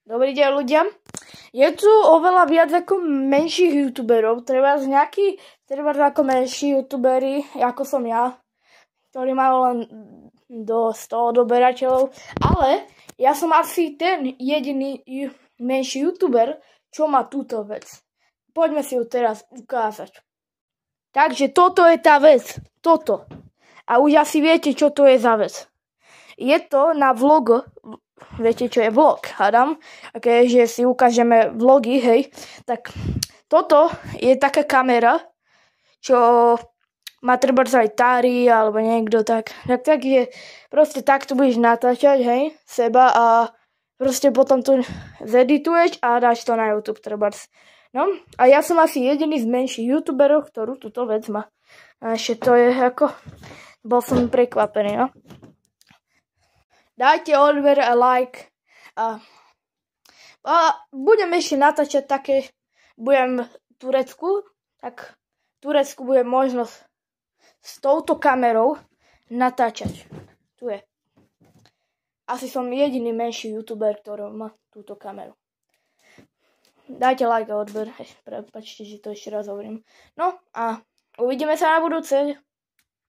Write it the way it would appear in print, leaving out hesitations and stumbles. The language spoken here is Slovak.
Dobrý deň ľudia. Je tu oveľa viac ako menších youtuberov, treba ako menší youtuberi, ako som ja, ktorí majú len do 100 odoberateľov, ale ja som asi ten jediný menší youtuber, čo má túto vec. Poďme si ju teraz ukázať. Takže toto je tá vec, toto. A už asi viete, čo to je za vec. Je to na vlog. Viete, čo je vlog, hádam? Že si ukážeme vlogy, hej. Tak toto je taká kamera, čo má treba aj Tari, alebo niekto tak. Takže proste takto budeš natáčať, hej, seba a proste potom to zedituješ a dáš to na YouTube trebárs. No, a ja som asi jediný z menších youtuberov, ktorú túto vec má. A ešte to je ako... Bol som prekvapený, no. Dajte odber a like. A budem ešte natáčať také, budem v Turecku, tak v Turecku bude možnosť s touto kamerou natáčať. Tu je. Asi som jediný menší youtuber, ktorý má túto kameru. Dajte like a odber. Prepáčte, že to ešte raz hovorím. No a uvidíme sa na budúce.